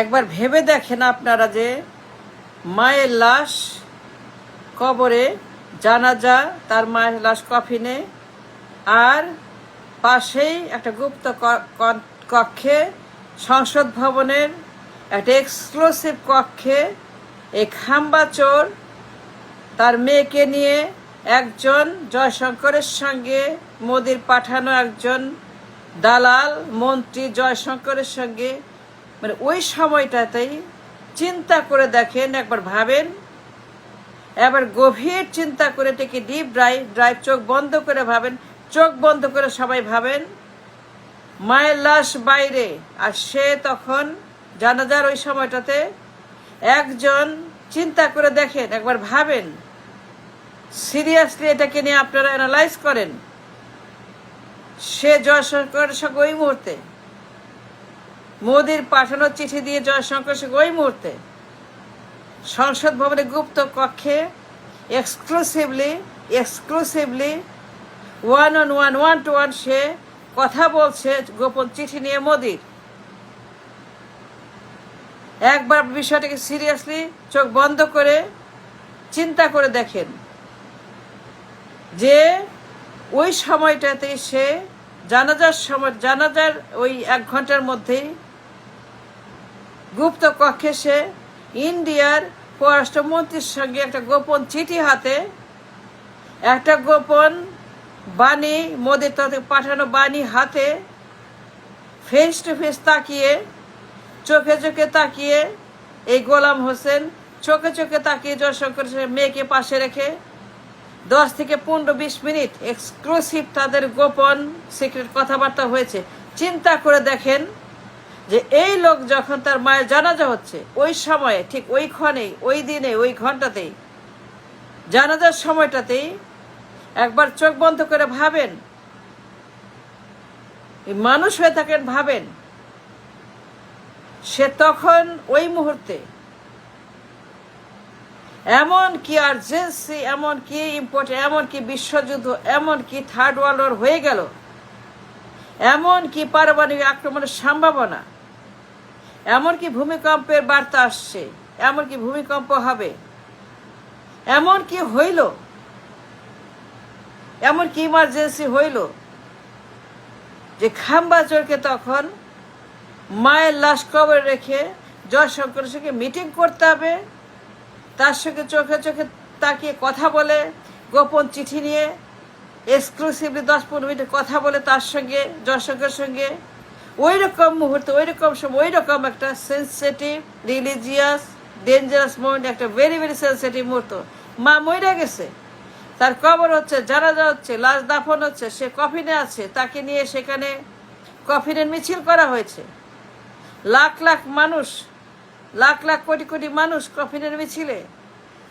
একবার ভেবে দেখেন আপনারা যে মায়ের লাশ কবরে, জানাজা, তার মায়ের লাশ কফিনে, আর পাশেই একটা গুপ্ত কক্ষে, সংসদ ভবনের একটা এক্সক্লুসিভ কক্ষে এই খাম্বা চোর তার মেয়েকে নিয়ে একজন জয়শঙ্করের সঙ্গে, মোদির পাঠানো একজন দালাল মন্ত্রী জয়শঙ্করের সঙ্গে, মানে ওই সময়টাতেই চিন্তা করে দেখেন, একবার ভাবেন, এবার গভীর চিন্তা করে টেকে ডিপ ড্রাইভ চোখ বন্ধ করে ভাবেন, চোখ বন্ধ করে সবাই ভাবেন মায়ের লাশ বাইরে, আর সে তখন জানাজার ওই সময়টাতে একজন, চিন্তা করে দেখেন, একবার ভাবেন, সিরিয়াসলি এটাকে নিয়ে আপনারা অ্যানালাইজ করেন। সে জয়শঙ্করের সঙ্গে ওই মুহূর্তে, মোদির পাঠানো চিঠি দিয়ে জয়শঙ্করের সঙ্গে ওই মুহূর্তে সংসদ ভবনের গুপ্ত কক্ষে এক্সক্লুসিভলি ওয়ান টু ওয়ান সে কথা বলছে গোপন চিঠি নিয়ে মোদির। একবার বিষয়টাকে সিরিয়াসলি চোখ বন্ধ করে চিন্তা করে দেখেন যে ওই সময়টাতে সে জানাজার ওই 1 ঘন্টার মধ্যেই গুপ্ত কক্ষে সে ইন্ডিয়ার পররাষ্ট্রমন্ত্রীর সঙ্গে একটা গোপন চিঠি হাতে, একটা গোপন বাণী, মোদির তরফে পাঠানো বাণী হাতে, ফেস টু ফেস তাকিয়ে, চোখে চোখে তাকিয়ে, এই গোলাম হোসেন চোখে চোখে তাকিয়ে জয়শঙ্কর মেয়েকে পাশে রেখে 10 থেকে 15-20 মিনিট এক্সক্লুসিভ তাদের গোপন সিক্রেট কথাবার্তা হয়েছে। চিন্তা করে দেখেন যে এই লোক যখন তার মায়ের জানাজা হচ্ছে, ওই সময়ে, ঠিক ওই ক্ষণেই, ওই দিনে, ওই ঘন্টাতেই, জানাজার সময়টাতেই একবার চোখ বন্ধ করে ভাবেন, মানুষ হয়ে থাকেন, ভাবেন সে তখন ওই মুহূর্তে এমন কি আর্জেন্সি, এমন কি ইম্পর্টেন্ট, এমন কি বিশ্বযুদ্ধ, এমন কি থার্ড ওয়ার্ল্ড ওয়ার হয়ে গেল, এমন কি পারমাণবিক আক্রমণের সম্ভাবনা, এমন কি ভূমিকম্পের বার্তা আসছে, এমন কি ভূমিকম্প হবে, এমন কি হইল, এমন কি ইমার্জেন্সি হইল যে খাম্বা চোরকে তখন মায়ের লাশ কবরে রেখে জয়শঙ্করের সঙ্গে মিটিং করতে হবে, তার সঙ্গে চোখে চোখে তাকিয়ে কথা বলে, গোপন চিঠি নিয়ে এক্সক্লুসিভলি 10-15 মিনিট কথা বলে তার সঙ্গে, জয়শঙ্করের সঙ্গে, ওই রকম মুহূর্তে, ওই রকম সময়, ওই রকম একটা সেন্সিটিভ, রিলিজিয়াস, ডেঞ্জারাস মোমেন্ট, একটা ভেরি ভেরি সেন্সিটিভ মুহূর্ত। মা মইরা গেছে, তার কবর হচ্ছে, জানাজা হচ্ছে, লাশ দাফন হচ্ছে, সে কফিনে আছে, তাকে নিয়ে সেখানে কফিনের মিছিল করা হয়েছে, লাখ লাখ মানুষ, লাখ লাখ কোটি কোটি মানুষ কফিনের মিছিলে,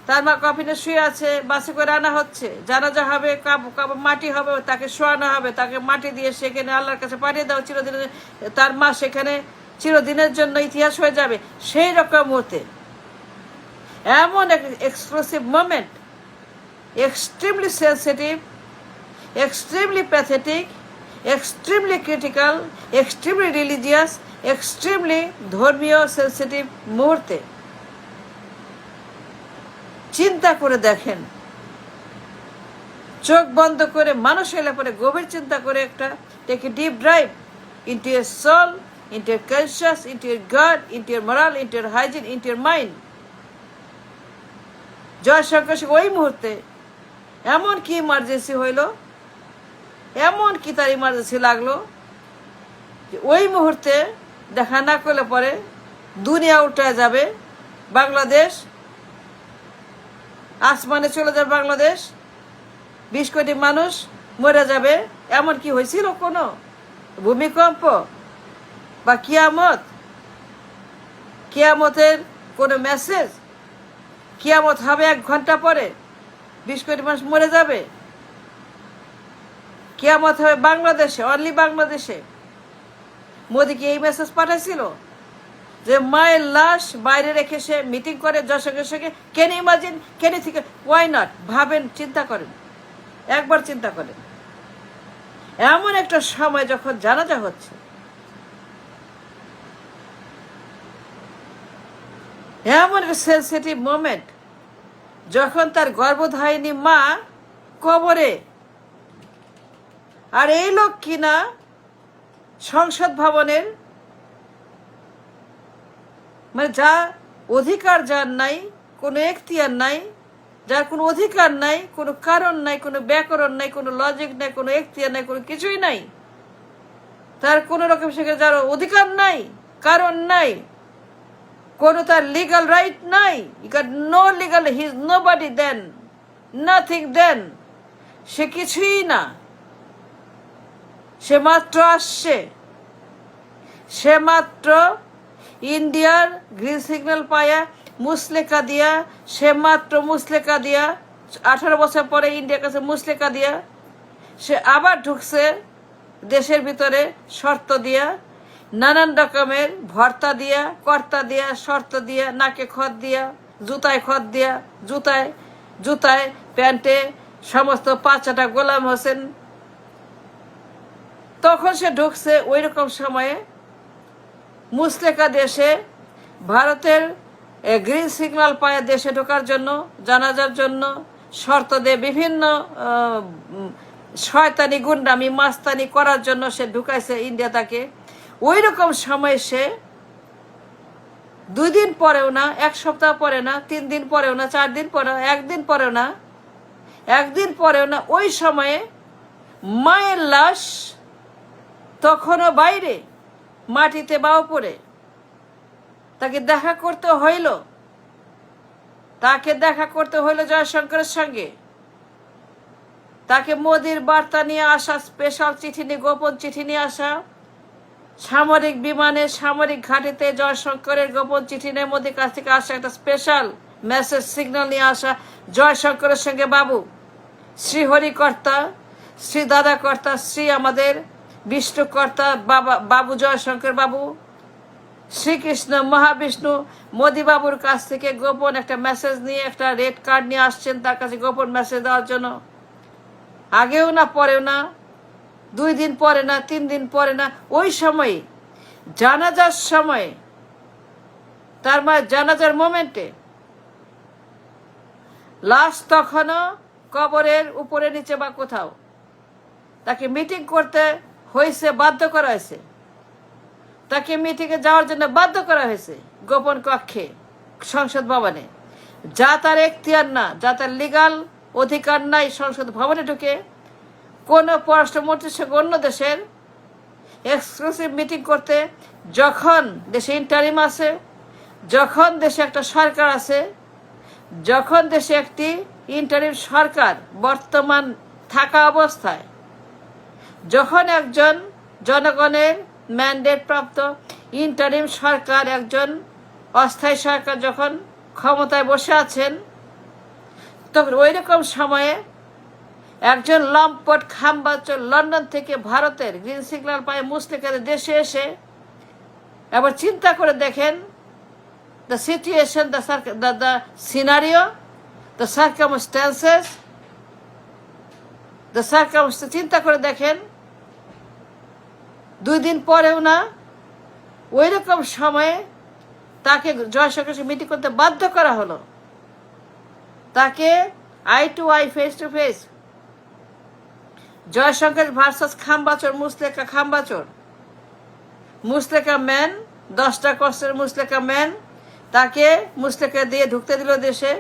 তার মা কফিনে শুয়ে আছে, বাসে করে আনা হচ্ছে, জানাজা হবে, মাটি হবে, তাকে শোয়ানো হবে, তাকে মাটি দিয়ে সেখানে আল্লাহর কাছে পাঠিয়ে দেওয়া চিরদিনের, তার মা সেখানে চিরদিনের জন্য ইতিহাস হয়ে যাবে। সেই রকম মুহূর্তে এমন এক exclusive moment, extremely sensitive, extremely pathetic, extremely critical, extremely religious, extremely ধর্মীয় সেন্সিটিভ মুহূর্তে চিন্তা করে দেখেন, চোখ বন্ধ করে, মানুষ এলে পরে গভীর চিন্তা করে, একটা take a deep drive into your soul, into your conscious, into your god, into your moral, into your hygiene, into your mind. Jaishankar ওই মুহূর্তে এমন কি ইমার্জেন্সি হইল, এমন কি তার ইমার্জেন্সি লাগলো যে ওই মুহূর্তে দেখা না করলে পরে দুনিয়া উল্টে যাবে, বাংলাদেশ আসমানে চলে যাবে, বাংলাদেশ 20 কোটি মানুষ মরে যাবে। এমন কি হয়েছিল কোনো ভূমিকম্প বা কিয়ামতের কোনো মেসেজ? কিয়ামত হবে 1 ঘন্টা পরে, 20 কোটি মানুষ মরে যাবে। কিয়ামত হবে বাংলাদেশে, অনলি বাংলাদেশে। মোদি কি এই মেসেজ পাঠাইছিল যে মায়ের লাশ বাইরে রেখে সে মিটিং করে জয়শঙ্করের সঙ্গে? Can you imagine, can you think, why not? ভাবেন, চিন্তা করেন, একবার চিন্তা করেন, এমন একটা সময় যখন জানাজা হচ্ছে, এমন একটা সেন্সিটিভ মোমেন্ট, যখন তার গর্ভধারিণী মা কবরে, আর এই লোক কিনা সংসদ ভবনের, মানে যা অধিকার যার নাই, কোনো এখতিয়ার নাই, যার কোনো অধিকার নাই, কোনো কারণ নাই, কোনো ব্যাকরণ নাই, কোনো লজিক নাই, কোনো এখতিয়ার নাই, কোনো কিছুই নাই, তার কোনো রকম সেখানে যার অধিকার নাই, কারণ নাই, কোনো তার লিগাল রাইট নাই, he got no legal, he is nobody then, nothing then, সে কিছুই না, সে মাত্র আসছে, সে মাত্র ইন্ডিয়ার গ্রিন সিগন্যাল পায়া মুসলেকা দিয়া, সে মাত্র মুসলেকা দিয়া 18 বছর পরে ইন্ডিয়ার কাছে মুসলেকা দিয়া সে আবার ঢুকছে দেশের ভিতরে, শর্ত দিয়া, নানান রকমের ভর্তা দিয়া, কর্তা দিয়া, শর্ত দিয়া, নাকে খত দিয়া, জুতায় খত দিয়া, জুতায় প্যান্টে সমস্ত পাঁচাটা গোলাম হোসেন। তখন সে ঢুকছে ওই রকম সময়ে মুসলেকা দেশে, ভারতের গ্রিন সিগন্যাল পায় দেশে ঢোকার জন্য, জানাজার জন্য শর্ত দিয়ে বিভিন্ন শয়তানি গুন্ডামি মাস্তানি করার জন্য সে ঢুকাইছে ইন্ডিয়া তাকে। ওই রকম সময় সে 2 দিন পরেও না, 1 সপ্তাহ পরে না, 3 দিন পরেও না, 4 দিন পরেও, 1 দিন পরেও না, 1 দিন পরেও না, ওই সময়ে মায়ের লাশ তখনও বাইরে মাটিতে বাউ পড়ে। তাকে দেখা করতে হইল, জয়শঙ্করের সঙ্গে। তাকে মোদির বার্তা নিয়ে আসা, স্পেশাল চিঠি নিয়ে, গোপন চিঠি নিয়ে আসা, সামরিক বিমানে, সামরিক ঘাঁটিতে জয়শঙ্করের গোপন চিঠি নিয়ে মোদির কাছ থেকে আসা একটা স্পেশাল মেসেজ সিগন্যাল নিয়ে আসা জয়শঙ্করের সঙ্গে বাবু, শ্রীহরিকর্তা, শ্রী দাদাকর্তা, শ্রী আমাদের বিষ্ণুকর্তা বাবু জয়শঙ্কর বাবু, শ্রীকৃষ্ণ মহাবিষ্ণু মোদি বাবুর কাছ থেকে গোপন একটা মেসেজ নিয়ে, একটা রেড কার্ড নিয়ে আসছেন তার কাছে গোপন মেসেজ দেওয়ার জন্য। আগেও না, পরেও না, 2 দিন পরে না, 3 দিন পরে না, ওই সময় জানাজার সময়, তার মায়ের জানাজার মোমেন্টে লাশ তখনও কবরের উপরে নিচে বা কোথাও। তাকে মিটিং করতে হয়েছে, বাধ্য করা হয়েছে, তাকে মিটিংয়ে যাওয়ার জন্য বাধ্য করা হয়েছে গোপন কক্ষে, সংসদ ভবনে, যা তার এখতিয়ার না, যা তার লিগাল অধিকার নাই সংসদ ভবনে ঢুকে কোনো পররাষ্ট্রমন্ত্রীর সঙ্গে অন্য দেশের এক্সক্লুসিভ মিটিং করতে। যখন দেশে ইন্টারিম আছে, যখন দেশে একটা সরকার আছে, যখন দেশে একটি ইন্টারিম সরকার বর্তমান থাকা অবস্থায়, যখন একজন জনগণের ম্যান্ডেট প্রাপ্ত ইন্টারিম সরকার, একজন অস্থায়ী সরকার যখন ক্ষমতায় বসে আছেন, তখন ওই রকম সময়ে একজন লম্পট খাম্বাচোর লন্ডন থেকে ভারতের গ্রিন সিগন্যাল পায়ে মুসলিকাদের দেশে এসে, এবার চিন্তা করে দেখেন the situation, the scenario, the circumstances, চিন্তা করে দেখেন। 2 দিন পরেও না, ওই রকম সময়ে তাকে জয়শঙ্কর মিটিং করতে বাধ্য করা হলো। তাকে eye to eye, face to face, Jaishankar versus খাম্বাচোর, মুসলেকা ম্যান, 10টা কষ্টের মুসলেকা ম্যান, তাকে মুসলেকা দিয়ে ঢুকতে দিল দেশে।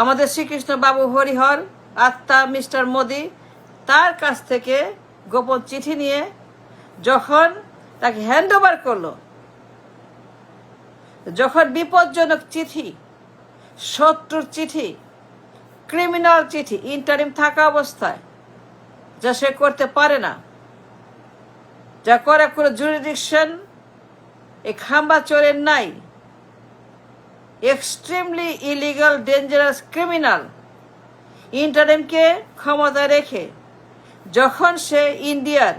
আমাদের শ্রীকৃষ্ণ বাবু হরিহর আত্মা মিস্টার মোদি তার কাছ থেকে গোপন চিঠি নিয়ে যখন তাকে হ্যান্ড ওভার করলো, যখন বিপজ্জনক চিঠি, শত্রুর চিঠি, ক্রিমিনাল চিঠি, ইন্টারিম থাকা অবস্থায় যা সে করতে পারে না, যা করার কোনো জুরিডিকশন এই খাম্বাচোরের নাই, এক্সট্রিমলি ইলিগাল, ডেঞ্জারাস, ক্রিমিনাল ইন্টারিমকে ক্ষমতায় রেখে যখন সে ইন্ডিয়ার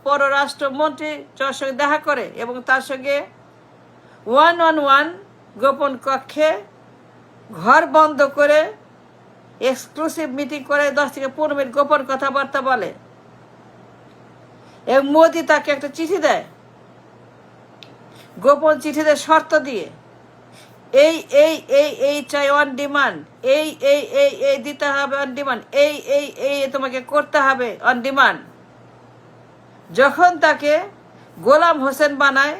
পররাষ্ট্রমন্ত্রী যার সঙ্গে দেখা করে এবং তার সঙ্গে 1-on-1 গোপন কক্ষে ঘর বন্ধ করে এক্সক্লুসিভ মিটিং করে 10 থেকে 15 মিনিট গোপন কথাবার্তা বলে, এবং মোদি তাকে একটা চিঠি দেয় গোপন চিঠিতে শর্ত দিয়ে এই এই এই এই চাই অন ডিমান্ড, এই দিতে হবে অন ডিমান্ড, এই তোমাকে করতে হবে অন ডিমান্ড। যখন তাকে গোলাম হোসেন বানায়,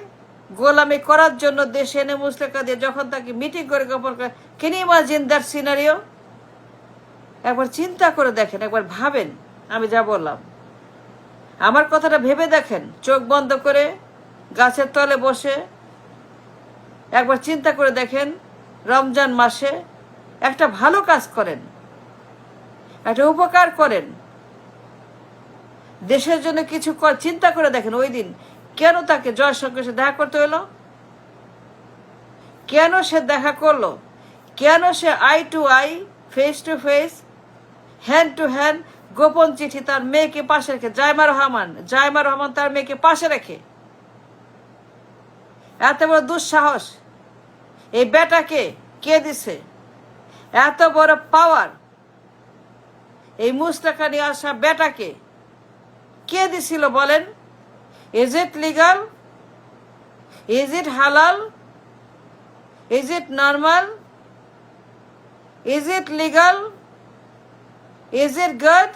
গোলামি করার জন্য দেশে এনে মুসলেকা দিয়ে যখন তাকে মিটিং করে গোপন করে, can you imagine that scenario? একবার চিন্তা করে দেখেন, একবার ভাবেন আমি যা বললাম, আমার কথাটা ভেবে দেখেন, চোখ বন্ধ করে গাছের তলে বসে একবার চিন্তা করে দেখেন, রমজান মাসে একটা ভালো কাজ করেন, একটা উপকার করেন, দেশের জন্য কিছু চিন্তা করে দেখেন। ওই দিন কেন তাকে জয়শঙ্করের সাথে দেখা করতে হলো? কেন সে দেখা করলো? কেন সে eye to eye, face to face, hand to hand গোপন চিঠি তার মেয়েকে পাশে রেখে, জাইমা রহমান তার মেয়েকে পাশে রেখে, এত বড় দুঃসাহস এই বেটাকে কে দিছে? এত বড় পাওয়ার এই মুস্তাকা নিয়ে আসা বেটাকে কে দিছিল বলেন? Is it legal? Is it হালাল? Is it normal? Is it legal? Is it good?